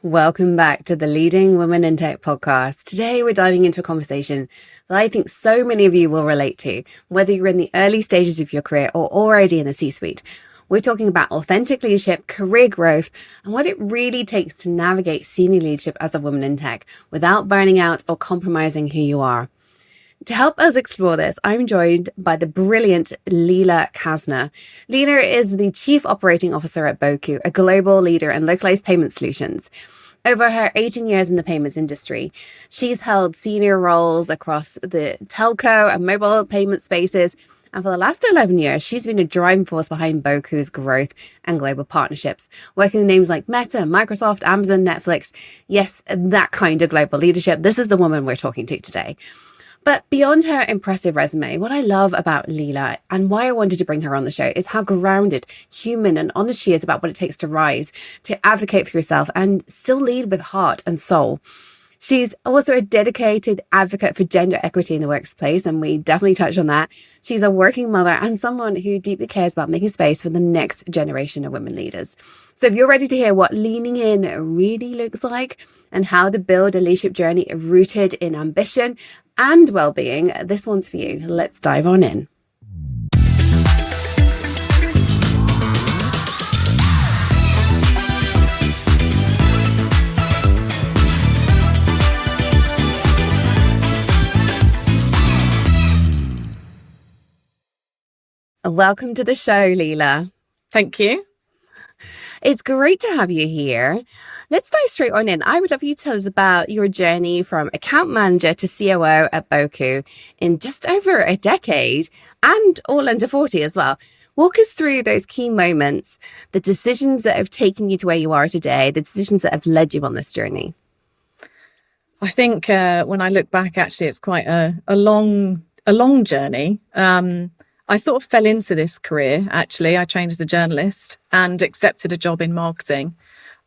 Welcome back to the Leading Women in Tech podcast. Today, we're diving into a conversation that I think so many of you will relate to, whether you're in the early stages of your career or already in the C-suite. We're talking about authentic leadership, career growth, and what it really takes to navigate senior leadership as a woman in tech without burning out or compromising who you are. To help us explore this, I'm joined by the brilliant Leila Kassner. Leila is the Chief Operating Officer at Boku, a global leader in localized payment solutions. Over her 18 years in the payments industry, she's held senior roles across the telco and mobile payment spaces. And for the last 11 years, she's been a driving force behind Boku's growth and global partnerships, working with names like Meta, Microsoft, Amazon, Netflix. Yes, that kind of global leadership. This is the woman we're talking to today. But beyond her impressive resume, what I love about Leila and why I wanted to bring her on the show is how grounded, human and honest she is about what it takes to rise, to advocate for yourself and still lead with heart and soul. She's also a dedicated advocate for gender equity in the workplace, and we definitely touched on that. She's a working mother and someone who deeply cares about making space for the next generation of women leaders. So if you're ready to hear what leaning in really looks like and how to build a leadership journey rooted in ambition and well-being, this one's for you. Let's dive on in. Welcome to the show, Leila. Thank you. It's great to have you here. Let's dive straight on in. I would love you to tell us about your journey from account manager to COO at Boku in just over a decade and all under 40 as well. Walk us through those key moments, the decisions that have taken you to where you are today, the decisions that have led you on this journey. I think when I look back, actually, it's quite a long journey. I sort of fell into this career, actually. I trained as a journalist and accepted a job in marketing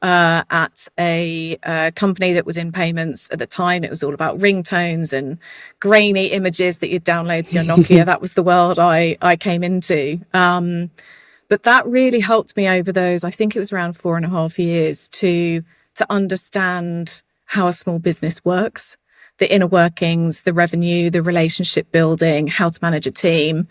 at a company that was in payments. At the time, it was all about ringtones and grainy images that you'd download to your Nokia. That was the world I came into. But that really helped me over those, I think it was around 4.5 years, to understand how a small business works, the inner workings, the revenue, the relationship building, how to manage a team.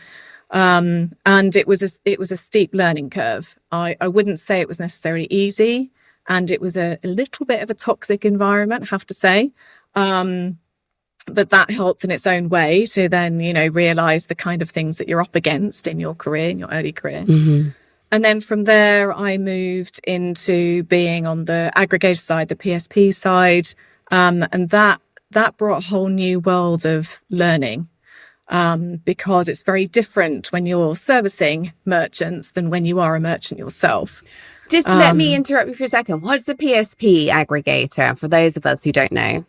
And it was a steep learning curve. I wouldn't say it was necessarily easy, and it was a little bit of a toxic environment, I have to say. But that helped in its own way to then, realize the kind of things that you're up against in your career, in your early career. Mm-hmm. And then from there, I moved into being on the aggregator side, the PSP side. And that brought a whole new world of learning. Because it's very different when you're servicing merchants than when you are a merchant yourself. Just let me interrupt you for a second. What's the PSP aggregator for those of us who don't know?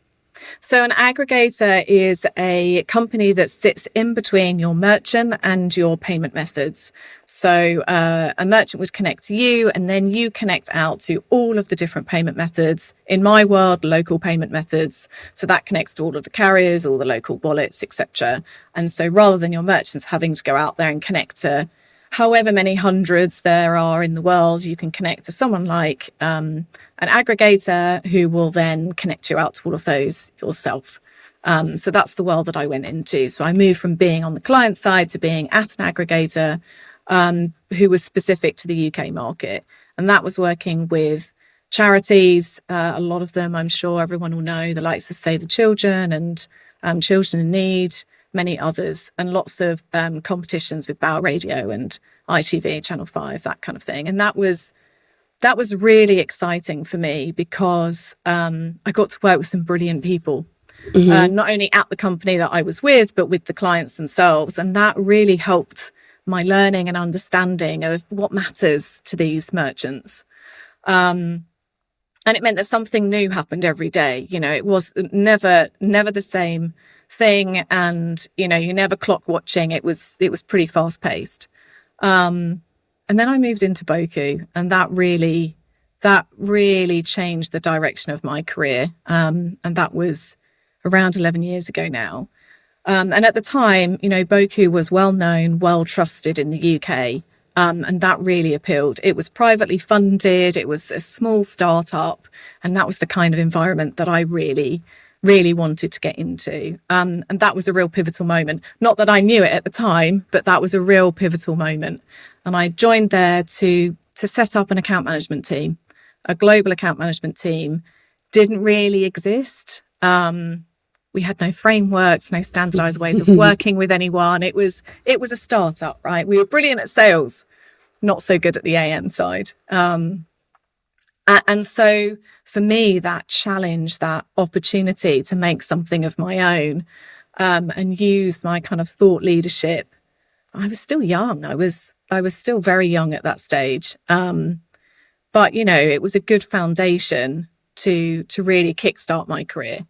So an aggregator is a company that sits in between your merchant and your payment methods. So a merchant would connect to you, and then you connect out to all of the different payment methods. In my world, local payment methods. So that connects to all of the carriers, all the local wallets, etc. And so rather than your merchants having to go out there and connect to however many hundreds there are in the world, you can connect to someone like an aggregator who will then connect you out to all of those yourself. So that's the world that I went into. So I moved from being on the client side to being at an aggregator who was specific to the UK market. And that was working with charities, a lot of them, I'm sure everyone will know, the likes of Save the Children and Children in Need, many others, and lots of competitions with Bauer Radio and ITV, Channel 5, that kind of thing. And that was really exciting for me because I got to work with some brilliant people, not only at the company that I was with, but with the clients themselves. And that really helped my learning and understanding of what matters to these merchants. And it meant that something new happened every day. It was never the same thing, and you never clock watching. It was pretty fast paced. And then I moved into Boku, and that really changed the direction of my career. And that was around 11 years ago now. And at the time, Boku was well known, well trusted in the UK. And that really appealed. It was privately funded. It was a small startup. And that was the kind of environment that I really, really wanted to get into. And that was a real pivotal moment. Not that I knew it at the time, but that was a real pivotal moment. And I joined there to set up an account management team, a global account management team. Didn't really exist. We had no frameworks, no standardized ways of working with anyone. It was a startup, right? We were brilliant at sales, not so good at the AM side. And so for me, that challenge, that opportunity to make something of my own, and use my kind of thought leadership. I was still young. I was still very young at that stage. But it was a good foundation to really kickstart my career.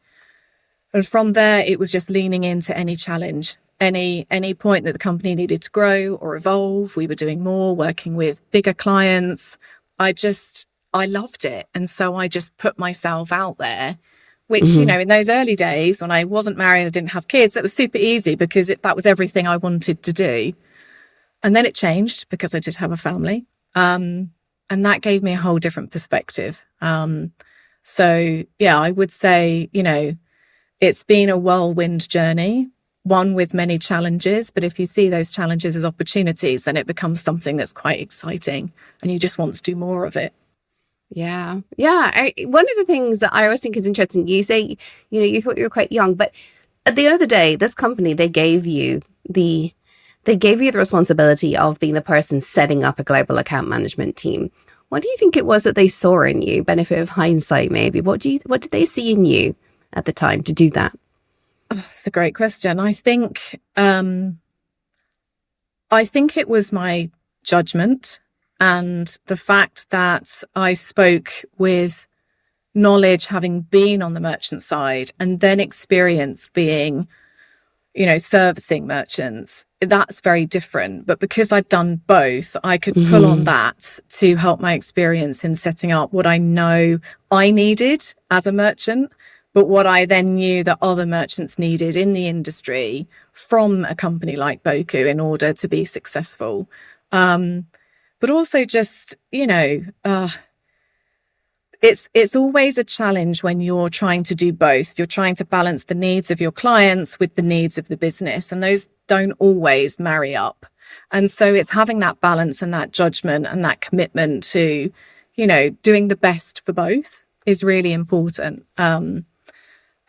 And from there, it was just leaning into any challenge, any point that the company needed to grow or evolve. We were doing more, working with bigger clients. I loved it. And so I just put myself out there, which, in those early days when I wasn't married, I didn't have kids, it was super easy because that was everything I wanted to do. And then it changed because I did have a family. And that gave me a whole different perspective. So yeah, I would say, it's been a whirlwind journey, one with many challenges. But if you see those challenges as opportunities, then it becomes something that's quite exciting and you just want to do more of it. Yeah. Yeah. One of the things that I always think is interesting, you say, you thought you were quite young, but at the end of the day, this company, they gave you the responsibility of being the person setting up a global account management team. What do you think it was that they saw in you? Benefit of hindsight, maybe. What did they see in you at the time to do that? Oh, that's a great question. I think it was my judgment and the fact that I spoke with knowledge, having been on the merchant side and then experience being, servicing merchants. That's very different. But because I'd done both, I could pull on that to help my experience in setting up what I know I needed as a merchant, but what I then knew that other merchants needed in the industry from a company like Boku in order to be successful. But also just, it's always a challenge when you're trying to do both. You're trying to balance the needs of your clients with the needs of the business, and those don't always marry up. And so it's having that balance and that judgment and that commitment to, doing the best for both is really important.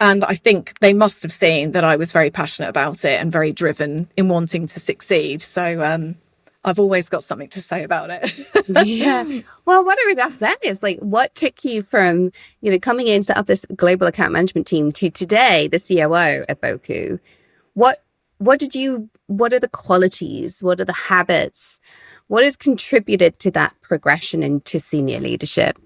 And I think they must have seen that I was very passionate about it and very driven in wanting to succeed. So, I've always got something to say about it. Yeah. Well, what I would ask then is what took you from, coming in, set up this global account management team to today, the COO at Boku? What are the qualities? What are the habits? What has contributed to that progression into senior leadership?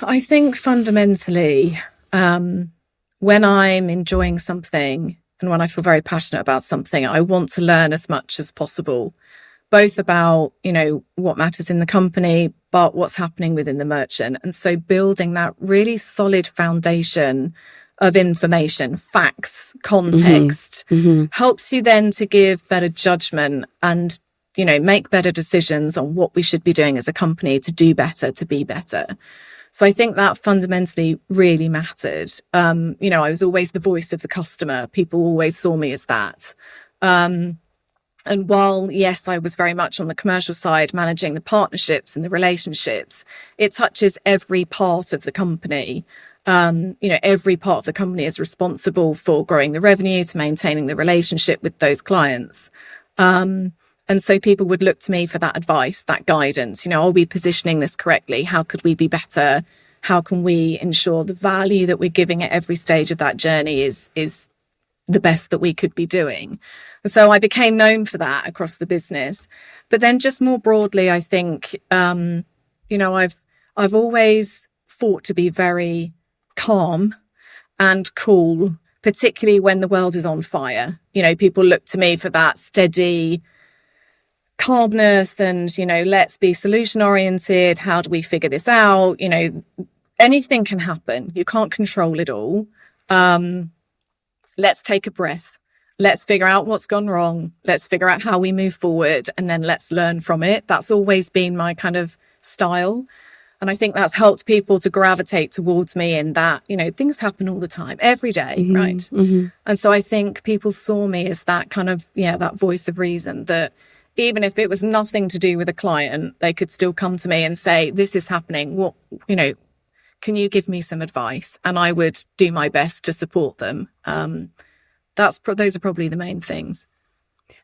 I think fundamentally, when I'm enjoying something and when I feel very passionate about something, I want to learn as much as possible, both about, what matters in the company, but what's happening within the merchant. And so building that really solid foundation of information, facts, context, helps you then to give better judgment and, make better decisions on what we should be doing as a company to do better, to be better. So I think that fundamentally really mattered. I was always the voice of the customer. People always saw me as that. And while, yes, I was very much on the commercial side, managing the partnerships and the relationships, it touches every part of the company. Every part of the company is responsible for growing the revenue, to maintaining the relationship with those clients. And so people would look to me for that advice, that guidance. Are we positioning this correctly? How could we be better? How can we ensure the value that we're giving at every stage of that journey is the best that we could be doing? And so I became known for that across the business. But then just more broadly, I think, I've always fought to be very calm and cool, particularly when the world is on fire. People look to me for that steady calmness and, let's be solution oriented. How do we figure this out? Anything can happen. You can't control it all. Let's take a breath let's figure out what's gone wrong. Let's figure out how we move forward, and then let's learn from it. That's always been my kind of style. And I think that's helped people to gravitate towards me in that, things happen all the time, every day, right? Mm-hmm. And so I think people saw me as that kind of, that voice of reason, that even if it was nothing to do with a client, they could still come to me and say, this is happening. What, can you give me some advice? And I would do my best to support them. Those are probably the main things.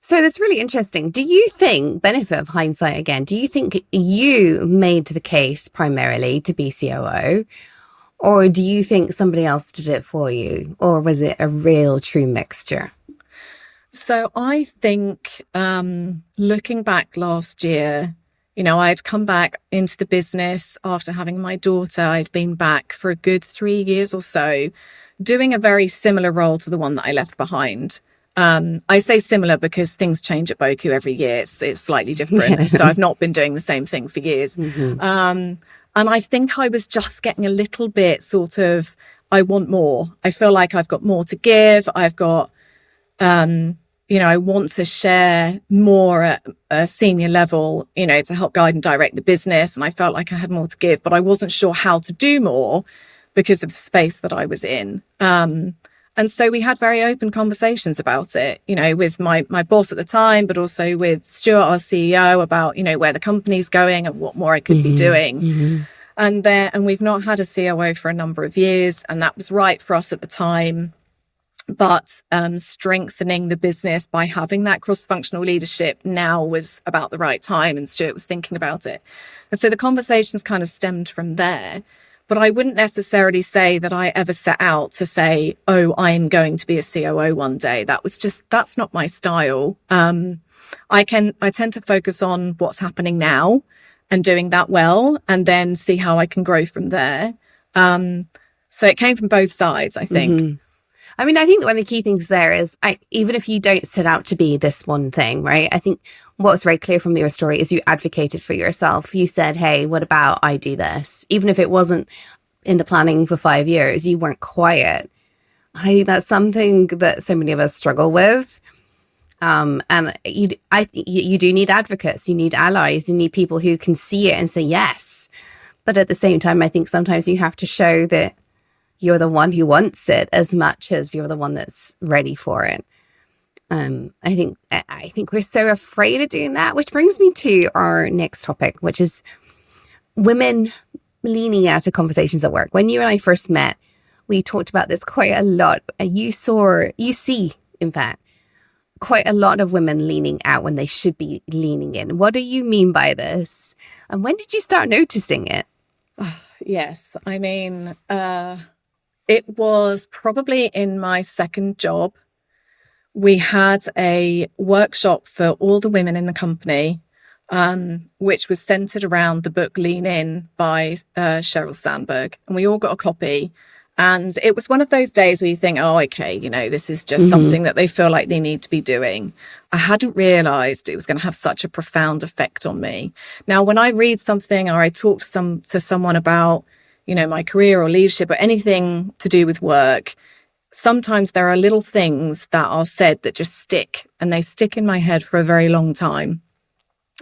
So that's really interesting. Do you think, benefit of hindsight again, do you think you made the case primarily to be COO? Or do you think somebody else did it for you? Or was it a real true mixture? So I think looking back last year, I'd come back into the business after having my daughter. I'd been back for a good 3 years or so, doing a very similar role to the one that I left behind. I say similar because things change at Boku every year. It's slightly different. Yeah. So I've not been doing the same thing for years. Mm-hmm. And I think I was just getting a little bit sort of, I want more. I feel like I've got more to give. I've got, I want to share more at a senior level, to help guide and direct the business. And I felt like I had more to give, but I wasn't sure how to do more because of the space that I was in. And so we had very open conversations about it, with my boss at the time, but also with Stuart, our CEO, about, where the company's going and what more I could be doing. Mm-hmm. And we've not had a COO for a number of years, and that was right for us at the time. But strengthening the business by having that cross-functional leadership now was about the right time, and Stuart was thinking about it. And so the conversations kind of stemmed from there. But I wouldn't necessarily say that I ever set out to say, oh, I'm going to be a COO one day. That's not my style. I tend to focus on what's happening now and doing that well, and then see how I can grow from there. So it came from both sides, I think. Mm-hmm. I mean, I think one of the key things there is, even if you don't set out to be this one thing, right? I think what's very clear from your story is you advocated for yourself. You said, hey, what about I do this? Even if it wasn't in the planning for 5 years, you weren't quiet. I think that's something that so many of us struggle with. And you do need advocates, you need allies, you need people who can see it and say yes. But at the same time, I think sometimes you have to show that you're the one who wants it as much as you're the one that's ready for it. I think we're so afraid of doing that, which brings me to our next topic, which is women leaning out of conversations at work. When you and I first met, we talked about this quite a lot. You see, in fact, quite a lot of women leaning out when they should be leaning in. What do you mean by this? And when did you start noticing it? Yes, I mean, it was probably in my second job. We had a workshop for all the women in the company, which was centered around the book Lean In by Sheryl Sandberg. And we all got a copy. And it was one of those days where you think, oh, okay, this is just something that they feel like they need to be doing. I hadn't realized it was going to have such a profound effect on me. Now, when I read something or I talk to someone about, my career or leadership or anything to do with work, sometimes there are little things that are said that just stick, and they stick in my head for a very long time.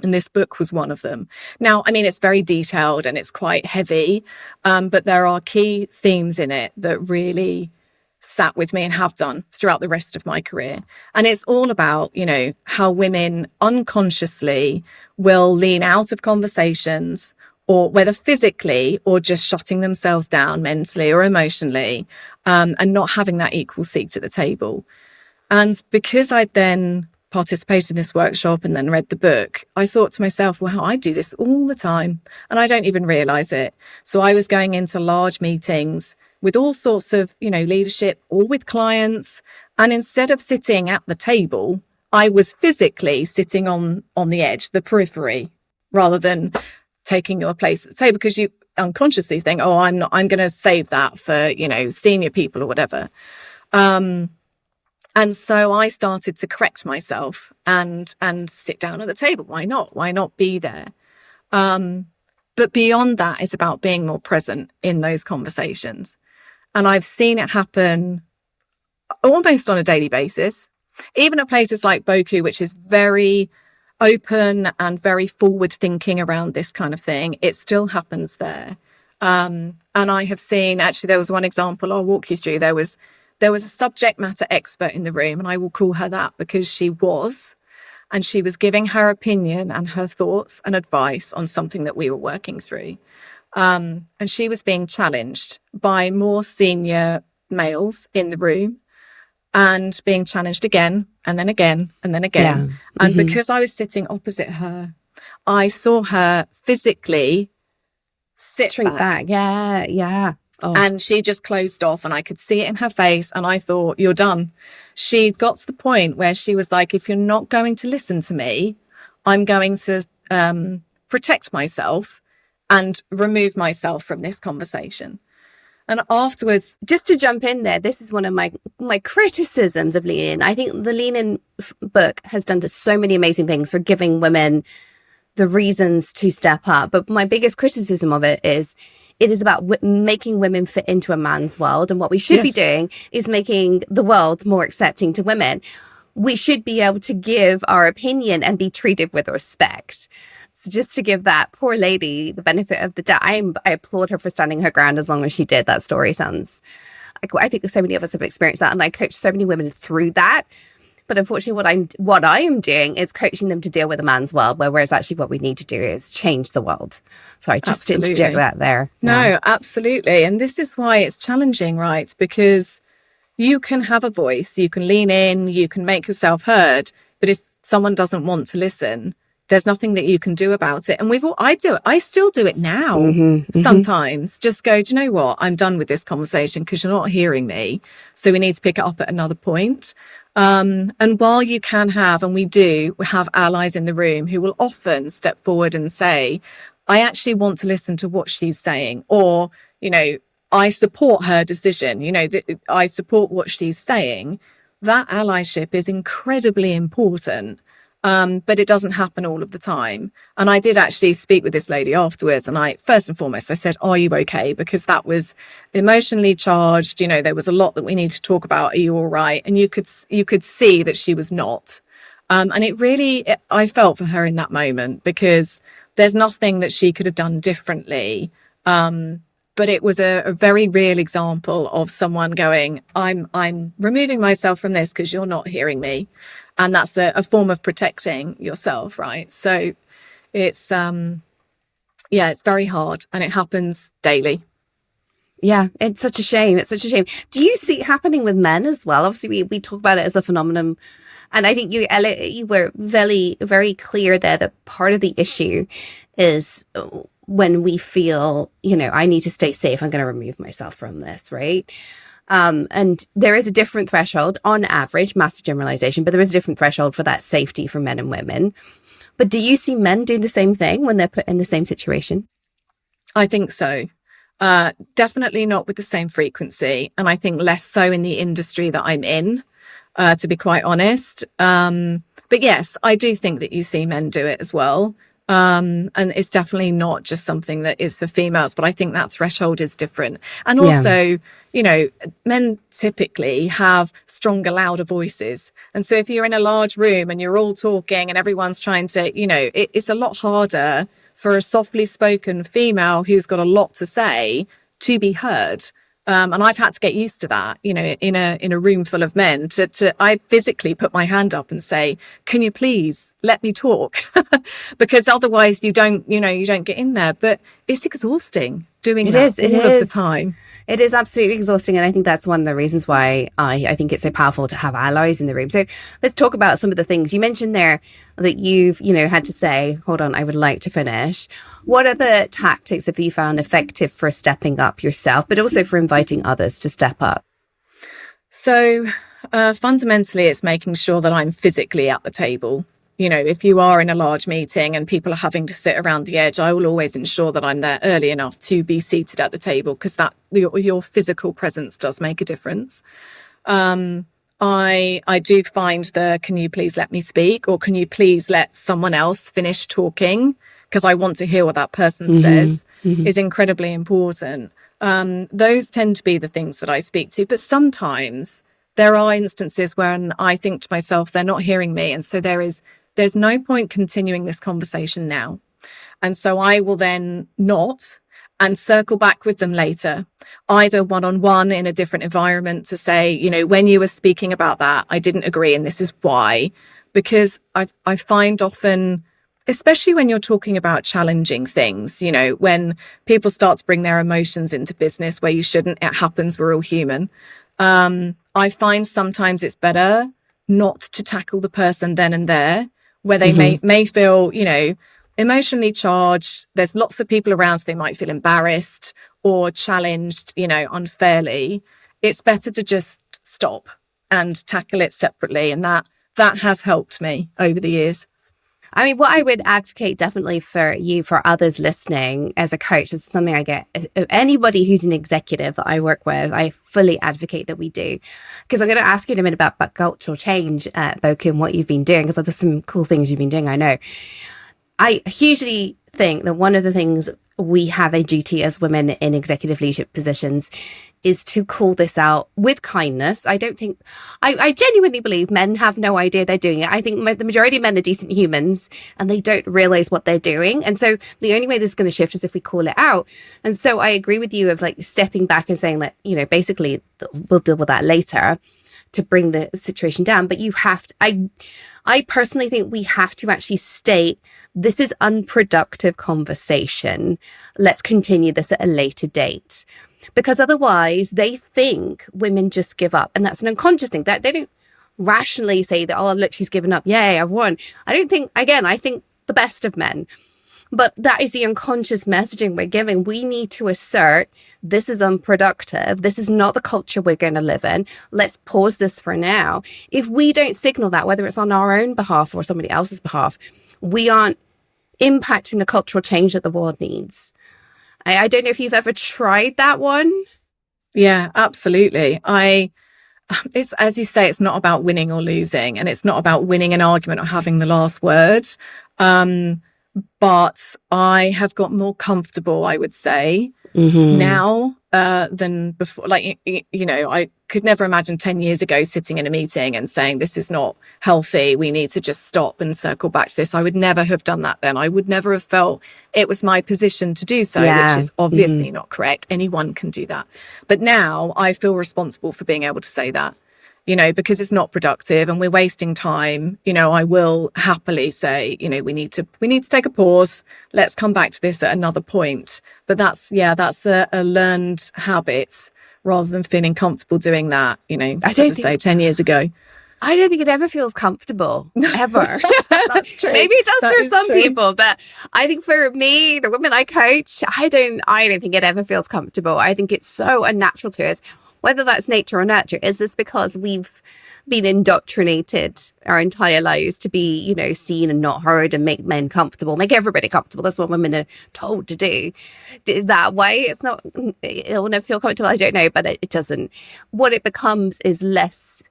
And this book was one of them. Now, I mean, it's very detailed and it's quite heavy, but there are key themes in it that really sat with me and have done throughout the rest of my career. And it's all about, how women unconsciously will lean out of conversations, or whether physically or just shutting themselves down mentally or emotionally, and not having that equal seat at the table. And because I'd then participated in this workshop and then read the book, I thought to myself, wow, I do this all the time and I don't even realize it. So I was going into large meetings with all sorts of, leadership, or with clients. And instead of sitting at the table, I was physically sitting on the edge, the periphery, rather than taking your place at the table, because you unconsciously think, oh, I'm going to save that for, senior people or whatever. And so I started to correct myself and sit down at the table. Why not? Why not be there? But beyond that, it's about being more present in those conversations. And I've seen it happen almost on a daily basis. Even at places like Boku, which is very open and very forward thinking around this kind of thing, it still happens there. And I have seen, actually, there was one example I'll walk you through. There was a subject matter expert in the room, and I will call her that because she was giving her opinion and her thoughts and advice on something that we were working through. And she was being challenged by more senior males in the room, and being challenged again and then again and then again. Yeah. And because I was sitting opposite her, I saw her physically shrink back. Yeah. Oh. And she just closed off, and I could see it in her face. And I thought, you're done. She got to the point where she was like, if you're not going to listen to me, I'm going to protect myself and remove myself from this conversation. And afterwards, just to jump in there, this is one of my criticisms of Lean In. I think the Lean In book has done so many amazing things for giving women the reasons to step up. But my biggest criticism of it is about making women fit into a man's world. And what we should be doing is making the world more accepting to women. We should be able to give our opinion and be treated with respect. So just to give that poor lady the benefit of the doubt, I applaud her for standing her ground as long as she did. That story sounds, I think so many of us have experienced that, and I coach so many women through that. But unfortunately, what I am doing is coaching them to deal with a man's world, whereas actually what we need to do is change the world. Sorry, just to interject that there. No, absolutely. And this is why it's challenging, right? Because you can have a voice, you can lean in, you can make yourself heard. But if someone doesn't want to listen, there's nothing that you can do about it. And I still do it now. Sometimes just go, do you know what? I'm done with this conversation because you're not hearing me. So we need to pick it up at another point. And while you can have, and we have allies in the room who will often step forward and say, I actually want to listen to what she's saying, or, I support her decision, I support what she's saying. That allyship is incredibly important. But it doesn't happen all of the time. And I did actually speak with this lady afterwards. And first and foremost, I said, are you okay? Because that was emotionally charged. There was a lot that we need to talk about. Are you all right? And you could see that she was not. And I felt for her in that moment, because there's nothing that she could have done differently. But it was a very real example of someone going, I'm removing myself from this because you're not hearing me. And that's a form of protecting yourself, right? So it's very hard, and it happens daily. Yeah, it's such a shame. Do you see it happening with men as well? Obviously, we talk about it as a phenomenon. And I think you were very, very clear there that part of the issue is when we feel, I need to stay safe, I'm going to remove myself from this, right? And there is a different threshold on average, massive generalization, but there is a different threshold for that safety for men and women. But do you see men do the same thing when they're put in the same situation? I think so. Definitely not with the same frequency. And I think less so in the industry that I'm in, to be quite honest. But yes, I do think that you see men do it as well. And it's definitely not just something that is for females, but I think that threshold is different. And also, men typically have stronger, louder voices. And so if you're in a large room and you're all talking and everyone's trying to, it's a lot harder for a softly spoken female who's got a lot to say to be heard. And I've had to get used to that, in a room full of men I physically put my hand up and say, can you please let me talk? Because otherwise you don't get in there. But it's exhausting doing that all of the time. It is absolutely exhausting. And I think that's one of the reasons why I think it's so powerful to have allies in the room. So let's talk about some of the things you mentioned there that you've, had to say, hold on, I would like to finish. What are the tactics have you found effective for stepping up yourself, but also for inviting others to step up? So fundamentally, it's making sure that I'm physically at the table. If you are in a large meeting and people are having to sit around the edge, I will always ensure that I'm there early enough to be seated at the table, because that your physical presence does make a difference. I do find can you please let me speak, or can you please let someone else finish talking, because I want to hear what that person says, is incredibly important. Those tend to be the things that I speak to. But sometimes there are instances when I think to myself, they're not hearing me. And so there's no point continuing this conversation now. And so I will then not and circle back with them later, either one-on-one in a different environment to say, when you were speaking about that, I didn't agree and this is why. Because I find often, especially when you're talking about challenging things, when people start to bring their emotions into business where you shouldn't, it happens, we're all human. I find sometimes it's better not to tackle the person then and there, where they may feel, emotionally charged. There's lots of people around, so they might feel embarrassed or challenged, unfairly. It's better to just stop and tackle it separately. And that has helped me over the years. I mean, what I would advocate definitely for others listening as a coach, is something I get, anybody who's an executive that I work with, I fully advocate that we do. Because I'm going to ask you in a minute about cultural change, Boku, and what you've been doing, because there's some cool things you've been doing, I know. I hugely think that one of the things we have a duty as women in executive leadership positions is to call this out with kindness. I genuinely believe men have no idea they're doing it. I think the majority of men are decent humans and they don't realize what they're doing. And so the only way this is going to shift is if we call it out. And so I agree with you of like stepping back and saying that, basically we'll deal with that later to bring the situation down. But you have to, I personally think we have to actually state, this is unproductive conversation. Let's continue this at a later date. Because otherwise they think women just give up. And that's an unconscious thing, that they don't rationally say that, oh, look, she's given up. Yay, I've won. I think the best of men. But that is the unconscious messaging we're giving. We need to assert, this is unproductive. This is not the culture we're going to live in. Let's pause this for now. If we don't signal that, whether it's on our own behalf or somebody else's behalf, we aren't impacting the cultural change that the world needs. I don't know if you've ever tried that one. Yeah, absolutely. It's, as you say, it's not about winning or losing, and it's not about winning an argument or having the last word. But I have got more comfortable, I would say, now than before. Like, I could never imagine 10 years ago sitting in a meeting and saying, this is not healthy. We need to just stop and circle back to this. I would never have done that then. I would never have felt it was my position to do so, which is obviously not correct. Anyone can do that. But now I feel responsible for being able to say that. Because it's not productive and we're wasting time, I will happily say, we need to take a pause. Let's come back to this at another point. But that's a learned habit rather than feeling comfortable doing that, as I say, 10 years ago. I don't think it ever feels comfortable, ever. That's true. Maybe it does for some true. people, but I think for me, the women I coach, I don't think it ever feels comfortable. I think it's so unnatural to us, whether that's nature or nurture. Is this because we've been indoctrinated our entire lives to be, seen and not heard and make men comfortable, make everybody comfortable? That's what women are told to do. Is that why it's not, it'll never feel comfortable? I don't know, but it doesn't. What it becomes is less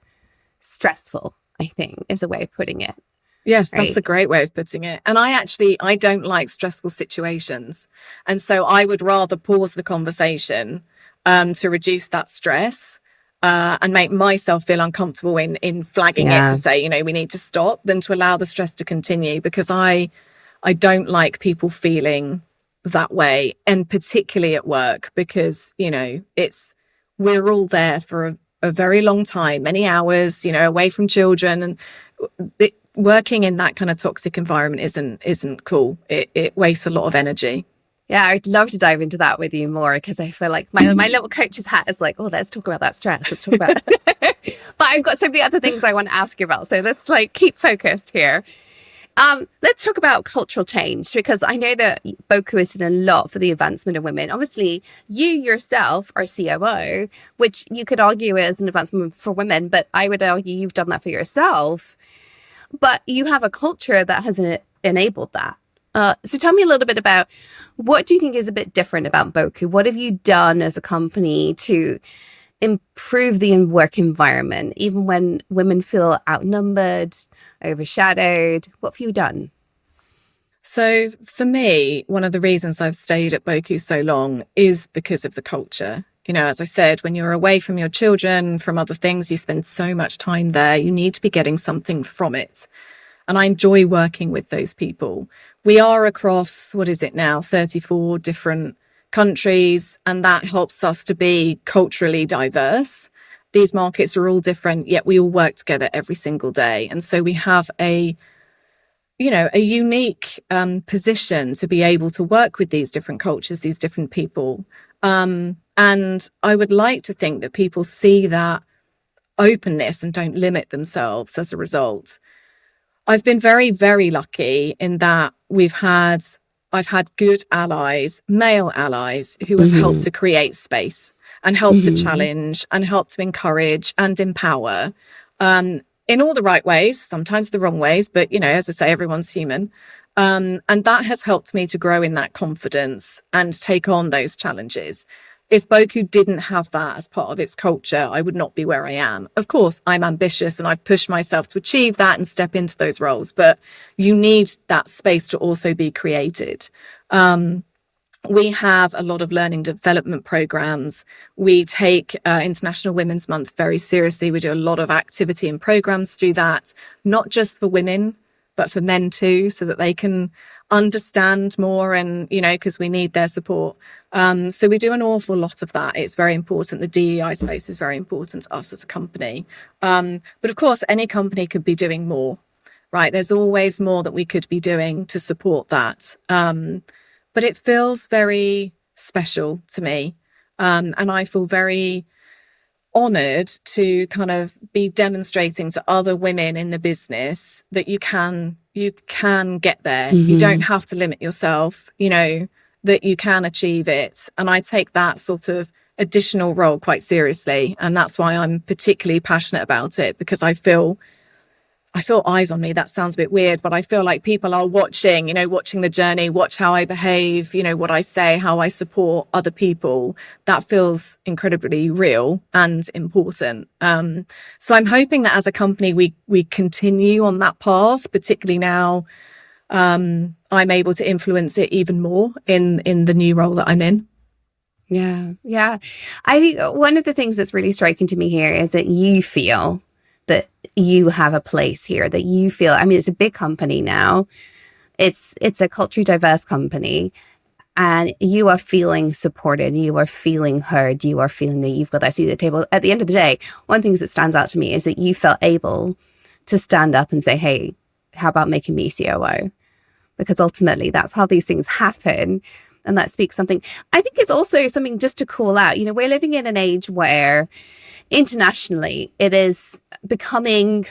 stressful, I think, is a way of putting it. Yes, that's a great way of putting it. And I don't like stressful situations. And so I would rather pause the conversation to reduce that stress and make myself feel uncomfortable in flagging it to say, we need to stop, than to allow the stress to continue, because I don't like people feeling that way, and particularly at work, because, we're all there for a very long time, many hours, away from children, and working in that kind of toxic environment isn't cool. It wastes a lot of energy. Yeah, I'd love to dive into that with you more, because I feel like my little coach's hat is like, oh, let's talk about that stress. Let's talk about it. But I've got so many other things I want to ask you about. So let's keep focused here. Let's talk about cultural change, because I know that Boku has done a lot for the advancement of women. Obviously, you yourself are COO, which you could argue is an advancement for women, but I would argue you've done that for yourself. But you have a culture that has enabled that. So tell me a little bit about, what do you think is a bit different about Boku? What have you done as a company to improve the work environment, even when women feel outnumbered, overshadowed? What have you done? So for me, one of the reasons I've stayed at Boku so long is because of the culture. As I said, when you're away from your children, from other things, you spend so much time there. You need to be getting something from it. And I enjoy working with those people. We are across, 34 different countries, and that helps us to be culturally diverse. These markets are all different, yet we all work together every single day. And so we have a unique position to be able to work with these different cultures, these different people. And I would like to think that people see that openness and don't limit themselves as a result. I've been very, very lucky in that I've had good allies, male allies, who have helped to create space and helped to challenge and helped to encourage and empower in all the right ways, sometimes the wrong ways. But, as I say, everyone's human. And that has helped me to grow in that confidence and take on those challenges. If Boku didn't have that as part of its culture, I would not be where I am. Of course, I'm ambitious and I've pushed myself to achieve that and step into those roles, but you need that space to also be created. We have a lot of learning development programs. We take International Women's Month very seriously. We do a lot of activity and programs through that, not just for women, but for men too, so that they can understand more and, because we need their support. So we do an awful lot of that. It's very important. The DEI space is very important to us as a company. But of course, any company could be doing more, right? There's always more that we could be doing to support that. But it feels very special to me. And I feel very honored to kind of be demonstrating to other women in the business that you can get there. You don't have to limit yourself, that you can achieve it. And I take that sort of additional role quite seriously. And that's why I'm particularly passionate about it, because I feel eyes on me. That sounds a bit weird, but I feel like people are watching the journey, watch how I behave, what I say, how I support other people. That feels incredibly real and important. So I'm hoping that as a company, we continue on that path, particularly now, I'm able to influence it even more in the new role that I'm in. Yeah. Yeah. I think one of the things that's really striking to me here is that you feel that you have a place here, that you feel, it's a big company now. It's a culturally diverse company, and you are feeling supported. You are feeling heard. You are feeling that you've got that seat at the table. At the end of the day, one of the things that stands out to me is that you felt able to stand up and say, hey, how about making me COO? Because ultimately that's how these things happen. And that speaks something. I think it's also something just to call out. We're living in an age where internationally it is becoming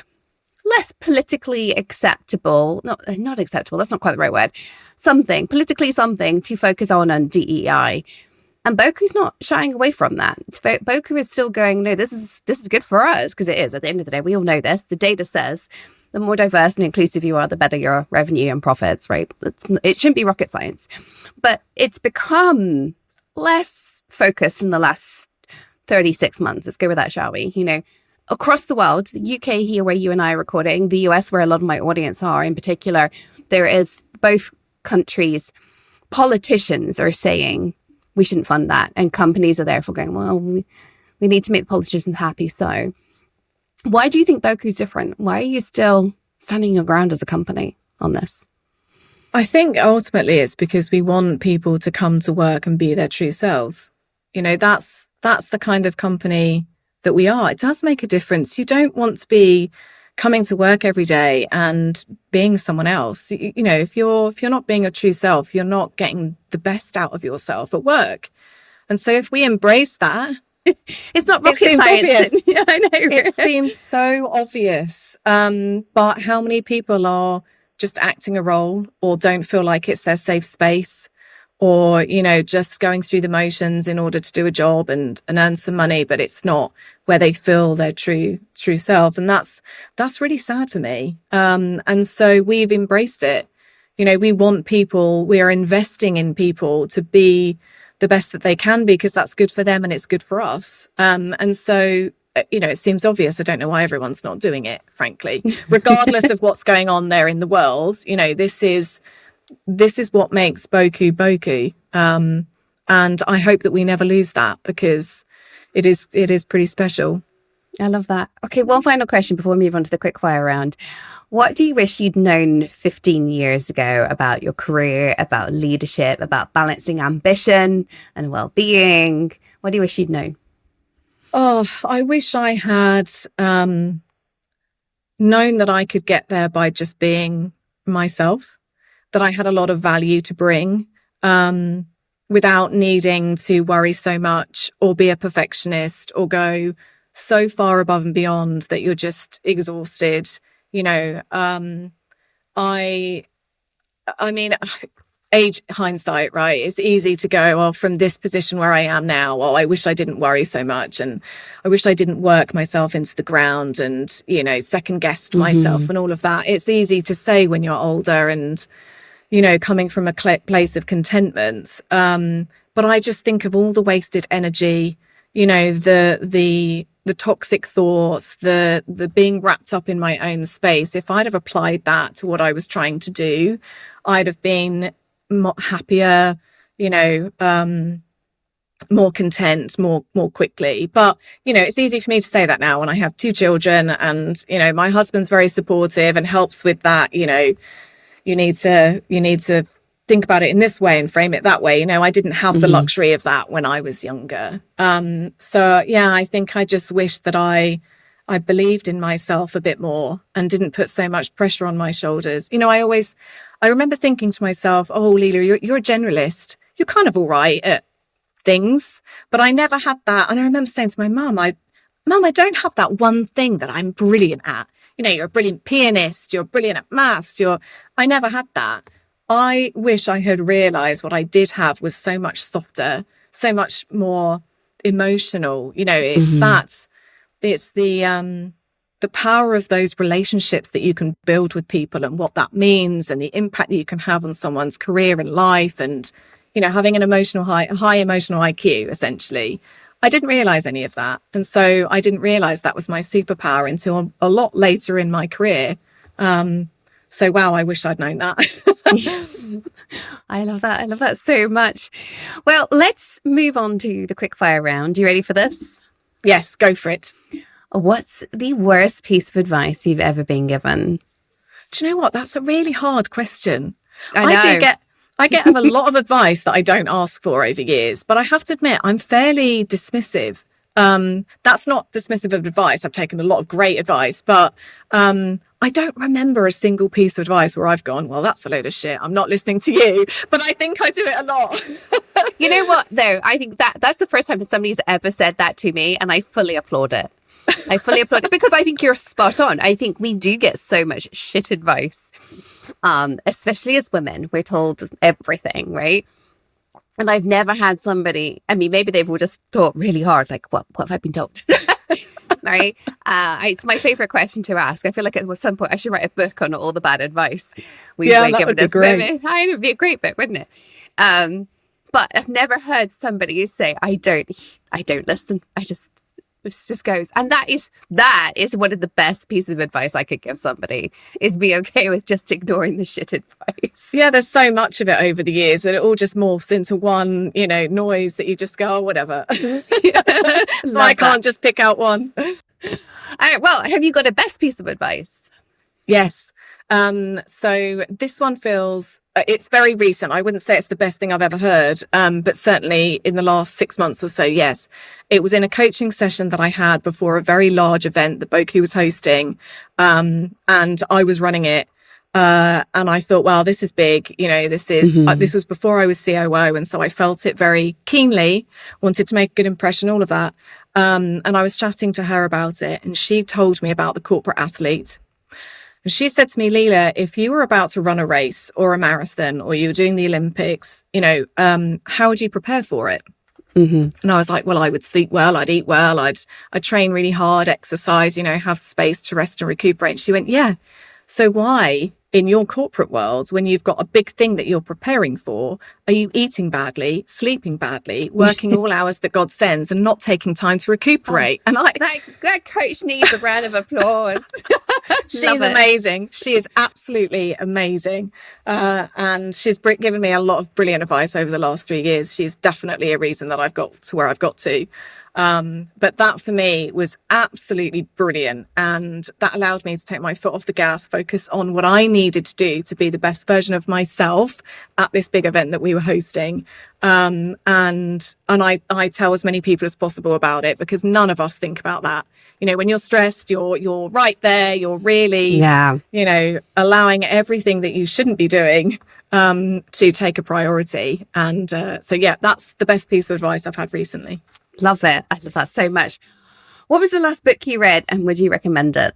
less politically acceptable. Not acceptable. That's not quite the right word. Politically something to focus on DEI. And Boku's not shying away from that. Boku is still going, no, this is good for us, because it is. At the end of the day, we all know this. The data says the more diverse and inclusive you are, the better your revenue and profits, right? It shouldn't be rocket science. But it's become less focused in the last 36 months. Let's go with that, shall we? Across the world, the UK here where you and I are recording, the US where a lot of my audience are in particular, there is both countries, politicians are saying we shouldn't fund that. And companies are therefore going, well, we need to make politicians happy. So why do you think Boku's different? Why are you still standing your ground as a company on this? I think ultimately it's because we want people to come to work and be their true selves. That's the kind of company that we are. It does make a difference. You don't want to be coming to work every day and being someone else. If you're not being your true self, you're not getting the best out of yourself at work. And so if we embrace that, it's not rocket science. Yeah, I know. It seems so obvious. But how many people are just acting a role or don't feel like it's their safe space, or, just going through the motions in order to do a job and earn some money, but it's not where they feel their true self. And that's really sad for me. And so we've embraced it. We want people, we are investing in people to be the best that they can be, because that's good for them and it's good for us. And so, it seems obvious. I don't know why everyone's not doing it, frankly, regardless of what's going on there in the world. This is what makes Boku Boku. And I hope that we never lose that, because it is pretty special. I love that. Okay, one final question before we move on to the quickfire round. What do you wish you'd known 15 years ago about your career, about leadership, about balancing ambition and well-being? What do you wish you'd known? Oh, I wish I had known that I could get there by just being myself, that I had a lot of value to bring, without needing to worry so much or be a perfectionist or go so far above and beyond that you're just exhausted. You know, I mean, age hindsight, right? It's easy to go, well, from this position where I am now, well, I wish I didn't worry so much. And I wish I didn't work myself into the ground and, you know, second guessed myself and all of that. It's easy to say when you're older and, you know, coming from a place of contentment. But I just think of all the wasted energy, you know, the toxic thoughts, the being wrapped up in my own space. If I'd have applied that to what I was trying to do, I'd have been happier, you know, more content, more quickly. But, you know, it's easy for me to say that now when I have 2 children and, you know, my husband's very supportive and helps with that. You know, you need to think about it in this way and frame it that way. You know, I didn't have the luxury of that when I was younger. So yeah, I think I just wish that I believed in myself a bit more and didn't put so much pressure on my shoulders. You know, I remember thinking to myself, oh, Leila, you're a generalist. You're kind of all right at things, but I never had that. And I remember saying to my mum, Mum, I don't have that one thing that I'm brilliant at. You know, you're a brilliant pianist. You're brilliant at maths. I never had that. I wish I had realized what I did have was so much softer, so much more emotional. You know, it's the power of those relationships that you can build with people and what that means and the impact that you can have on someone's career and life and, you know, having an high emotional IQ, essentially. I didn't realize any of that. And so I didn't realize that was my superpower until a lot later in my career. So, wow, I wish I'd known that. I love that. I love that so much. Well, let's move on to the quickfire round. You ready for this? Yes, go for it. What's the worst piece of advice you've ever been given? Do you know what? That's a really hard question. I get a lot of advice that I don't ask for over years, but I have to admit, I'm fairly dismissive. That's not dismissive of advice. I've taken a lot of great advice, but I don't remember a single piece of advice where I've gone, well, that's a load of shit. I'm not listening to you, but I think I do it a lot. You know what, though? I think that's the first time that somebody's ever said that to me, and I fully applaud it. I fully applaud it because I think you're spot on. I think we do get so much shit advice, especially as women. We're told everything, right? And I've never had somebody, I mean, maybe they've all just thought really hard, like, what have I been told? Right? It's my favorite question to ask. I feel like at some point I should write a book on all the bad advice we've been given. It would be a great book, wouldn't it? But I've never heard somebody say, I don't listen. It just goes. And that is one of the best pieces of advice I could give somebody, is be okay with just ignoring the shit advice. Yeah, there's so much of it over the years that it all just morphs into one, you know, noise that you just go, oh, whatever. So I can't just pick out one. All right, well, have you got a best piece of advice? Yes. So this one feels, it's very recent. I wouldn't say it's the best thing I've ever heard, but certainly in the last 6 months or so, yes. It was in a coaching session that I had before a very large event that Boku was hosting, and I was running it. And I thought, wow, this is big. You know, this was before I was COO. And so I felt it very keenly, wanted to make a good impression, all of that. And I was chatting to her about it, and she told me about the corporate athlete. And she said to me, Leila, if you were about to run a race or a marathon or you were doing the Olympics, you know, how would you prepare for it? And I was like, well, I would sleep well, I'd eat well, I'd train really hard, exercise, you know, have space to rest and recuperate. And she went, yeah. So why in your corporate world, when you've got a big thing that you're preparing for, are you eating badly, sleeping badly, working all hours that God sends and not taking time to recuperate? And that coach needs a round of applause. She's amazing. She is absolutely amazing. And she's given me a lot of brilliant advice over the last 3 years. She's definitely a reason that I've got to where I've got to. But that for me was absolutely brilliant. And that allowed me to take my foot off the gas, focus on what I needed to do to be the best version of myself at this big event that we were hosting. And I tell as many people as possible about it, because none of us think about that. You know, when you're stressed, you're right there. You're really, allowing everything that you shouldn't be doing to take a priority. And so, yeah, that's the best piece of advice I've had recently. Love it. I love that so much. What was the last book you read, and would you recommend it?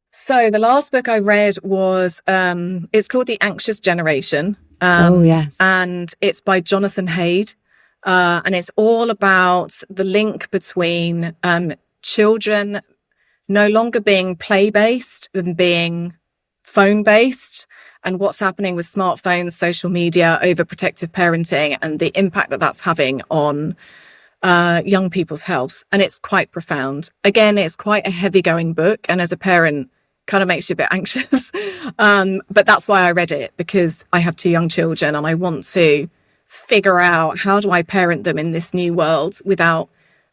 So the last book I read was, it's called The Anxious Generation. Yes. And it's by Jonathan Haidt. And it's all about the link between children no longer being play-based and being phone-based, and what's happening with smartphones, social media, overprotective parenting, and the impact that that's having on young people's health. And it's quite profound. Again, it's quite a heavy going book, and as a parent kind of makes you a bit anxious. But that's why I read it, because I have 2 young children and I want to figure out, how do I parent them in this new world without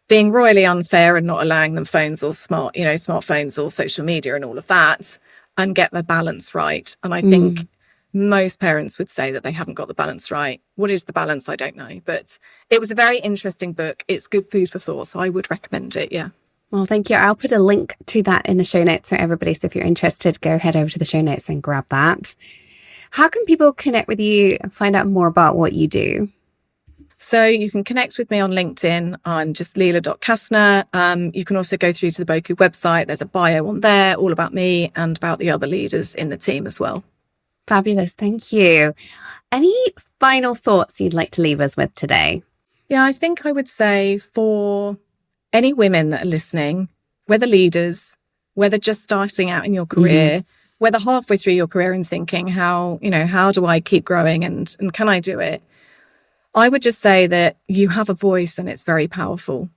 being royally unfair and not allowing them phones or smartphones or social media and all of that, and get the balance right. And I think most parents would say that they haven't got the balance right. What is the balance? I don't know. But it was a very interesting book. It's good food for thought. So I would recommend it. Yeah. Well, thank you. I'll put a link to that in the show notes for everybody. So if you're interested, go head over to the show notes and grab that. How can people connect with you and find out more about what you do? So you can connect with me on LinkedIn. I'm just Leila.Kassner. You can also go through to the Boku website. There's a bio on there all about me and about the other leaders in the team as well. Fabulous. Thank you. Any final thoughts you'd like to leave us with today? Yeah, I think I would say for any women that are listening, whether leaders, whether just starting out in your career, whether halfway through your career and thinking, how do I keep growing and can I do it? I would just say that you have a voice and it's very powerful.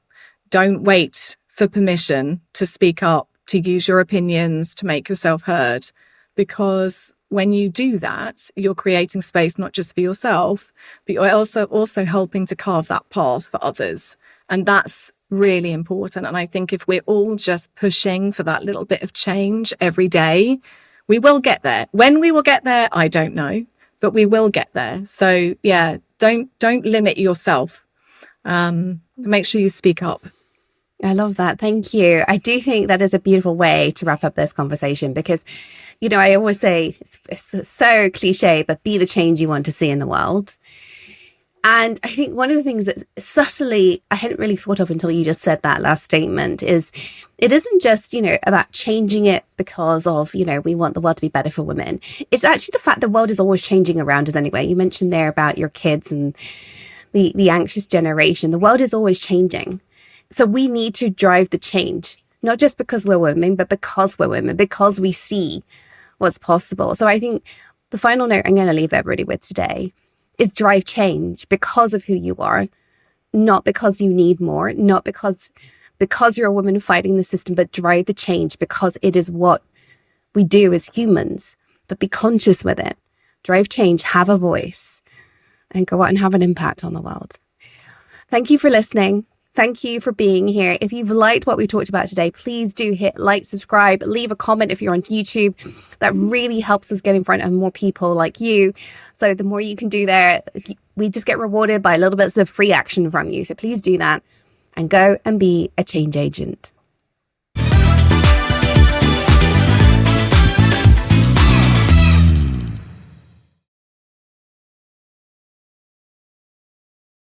Don't wait for permission to speak up, to use your opinions, to make yourself heard, because when you do that, you're creating space not just for yourself, but you're also helping to carve that path for others. And that's really important. And I think if we're all just pushing for that little bit of change every day, we will get there. When we will get there, I don't know, but we will get there. So yeah, don't limit yourself. Make sure you speak up. I love that. Thank you. I do think that is a beautiful way to wrap up this conversation, because, I always say it's so cliche, but be the change you want to see in the world. And I think one of the things that subtly I hadn't really thought of until you just said that last statement is it isn't just, about changing it because of, we want the world to be better for women. It's actually the fact the world is always changing around us anyway. You mentioned there about your kids and the anxious generation. The world is always changing. So we need to drive the change, not just because we're women, but because we're women, because we see what's possible. So I think the final note I'm going to leave everybody with today is drive change because of who you are, not because you need more, not because you're a woman fighting the system, but drive the change because it is what we do as humans. But be conscious with it. Drive change, have a voice, and go out and have an impact on the world. Thank you for listening. Thank you for being here. If you've liked what we talked about today, please do hit like, subscribe, leave a comment if you're on YouTube. That really helps us get in front of more people like you. So the more you can do there, we just get rewarded by little bits of free action from you. So please do that and go and be a change agent.